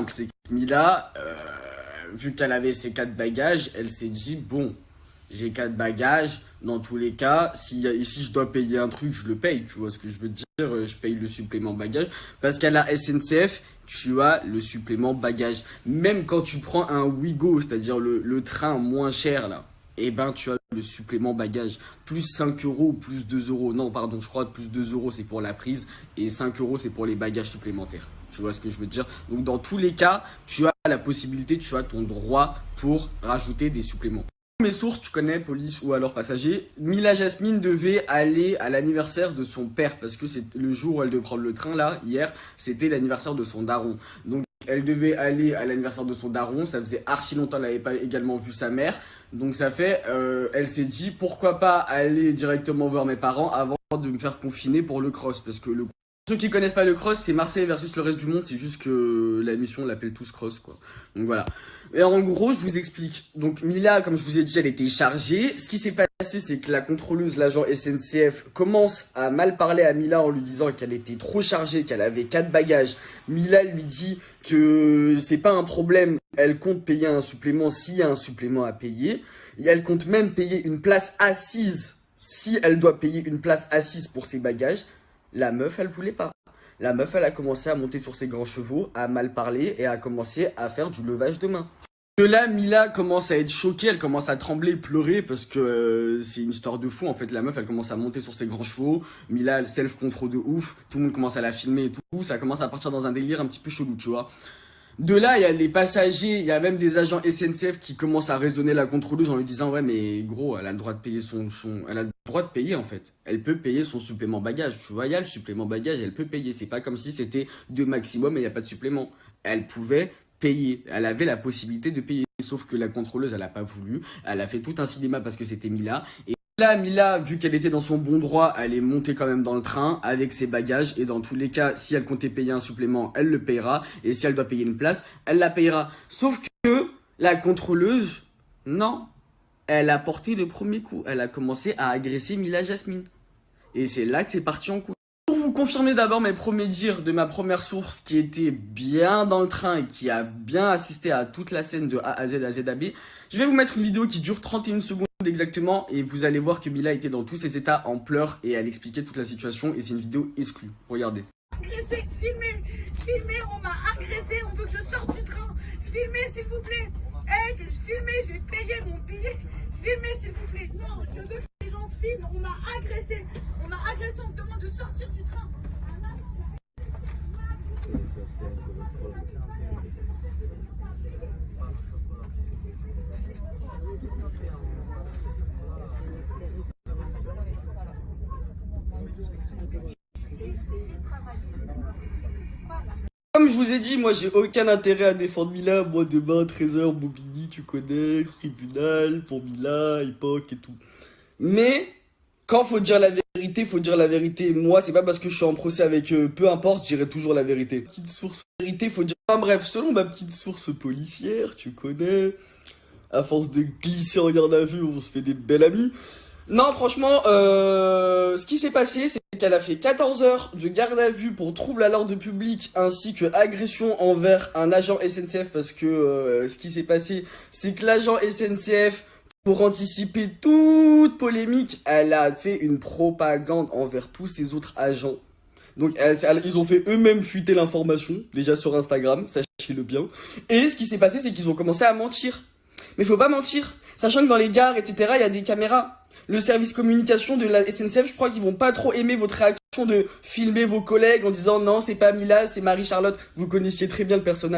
simple, c'est que Mila, vu qu'elle avait ses 4 bagages, elle s'est dit, bon, j'ai 4 bagages, dans tous les cas, si je dois payer un truc, je le paye, tu vois ce que je veux dire, je paye le supplément bagage, parce qu'à la SNCF, tu as le supplément bagage. Même quand tu prends un Ouigo, c'est-à-dire le train moins cher là, et ben tu as le supplément bagage, plus 5 euros, plus 2 euros, non pardon, je crois que plus 2 euros c'est pour la prise, et 5 euros c'est pour les bagages supplémentaires. Tu vois ce que je veux dire? Donc dans tous les cas, tu as la possibilité, tu as ton droit pour rajouter des suppléments. Mes sources, tu connais, police ou alors passager. Mila Jasmine devait aller à l'anniversaire de son père parce que c'est le jour où elle devait prendre le train là, hier, c'était l'anniversaire de son daron. Donc elle devait aller à l'anniversaire de son daron, ça faisait archi longtemps, elle n'avait pas également vu sa mère. Donc ça fait, elle s'est dit pourquoi pas aller directement voir mes parents avant de me faire confiner pour le cross parce que ceux qui connaissent pas le cross, c'est Marseille versus le reste du monde, c'est juste que la mission l'appelle tous cross quoi. Donc voilà. Et en gros, je vous explique. Donc Mila, comme je vous ai dit, elle était chargée. Ce qui s'est passé, c'est que la contrôleuse, l'agent SNCF, commence à mal parler à Mila en lui disant qu'elle était trop chargée, qu'elle avait 4 bagages. Mila lui dit que c'est pas un problème, elle compte payer un supplément s'il y a un supplément à payer. Et elle compte même payer une place assise si elle doit payer une place assise pour ses bagages. La meuf, elle voulait pas. La meuf, elle a commencé à monter sur ses grands chevaux, à mal parler et a commencé à faire du levage de main. De là, Mila commence à être choquée, elle commence à trembler, pleurer parce que c'est une histoire de fou. En fait, la meuf, elle commence à monter sur ses grands chevaux. Mila, elle self-control de ouf. Tout le monde commence à la filmer et tout. Ça commence à partir dans un délire un petit peu chelou, tu vois. De là, il y a les passagers, il y a même des agents SNCF qui commencent à raisonner la contrôleuse en lui disant ouais mais gros, elle a le droit de payer elle a le droit de payer en fait. Elle peut payer son supplément bagage. Tu vois, il y a le supplément bagage, elle peut payer. C'est pas comme si c'était 2 maximum et il n'y a pas de supplément. Elle pouvait payer. Elle avait la possibilité de payer. Sauf que la contrôleuse, elle a pas voulu. Elle a fait tout un cinéma parce que c'était Mila. Et là, Mila, vu qu'elle était dans son bon droit, elle est montée quand même dans le train avec ses bagages. Et dans tous les cas, si elle comptait payer un supplément, elle le payera. Et si elle doit payer une place, elle la payera. Sauf que la contrôleuse, non. Elle a porté le premier coup. Elle a commencé à agresser Mila Jasmine. Et c'est là que c'est parti en couille. Pour vous confirmer d'abord mes premiers dires de ma première source qui était bien dans le train et qui a bien assisté à toute la scène de A à Z à Z à B, je vais vous mettre une vidéo qui dure 31 secondes exactement et vous allez voir que Mila était dans tous ses états en pleurs et elle expliquait toute la situation et c'est une vidéo exclue. Regardez. Agressé, filmé, on m'a agressé, on veut que je sorte du train. Filmez s'il vous plaît. Je filmé, j'ai payé mon billet. Filmez s'il vous plaît. Non, je veux que les gens filment, on m'a agressé, on me demande de sortir du train. Comme je vous ai dit, moi j'ai aucun intérêt à défendre Mila. Moi demain 13h, Bobigny, tu connais, tribunal pour Mila, époque et tout. Mais quand faut dire la vérité, faut dire la vérité. Moi, c'est pas parce que je suis en procès avec eux, peu importe, je dirai toujours la vérité. Petite source vérité, faut dire. Enfin bref, selon ma petite source policière, tu connais, à force de glisser en garde à vue, on se fait des belles amies. Non, franchement, ce qui s'est passé, c'est qu'elle a fait 14 heures de garde à vue pour trouble à l'ordre public ainsi que agression envers un agent SNCF parce que ce qui s'est passé, c'est que l'agent SNCF, pour anticiper toute polémique, elle a fait une propagande envers tous ses autres agents. Donc ils ont fait eux-mêmes fuiter l'information, déjà sur Instagram, sachez-le bien. Et ce qui s'est passé, c'est qu'ils ont commencé à mentir. Mais faut pas mentir, sachant que dans les gares, etc., il y a des caméras. Le service communication de la SNCF, je crois qu'ils vont pas trop aimer votre réaction de filmer vos collègues en disant non, c'est pas Mila, c'est Marie-Charlotte. Vous connaissiez très bien le personnage.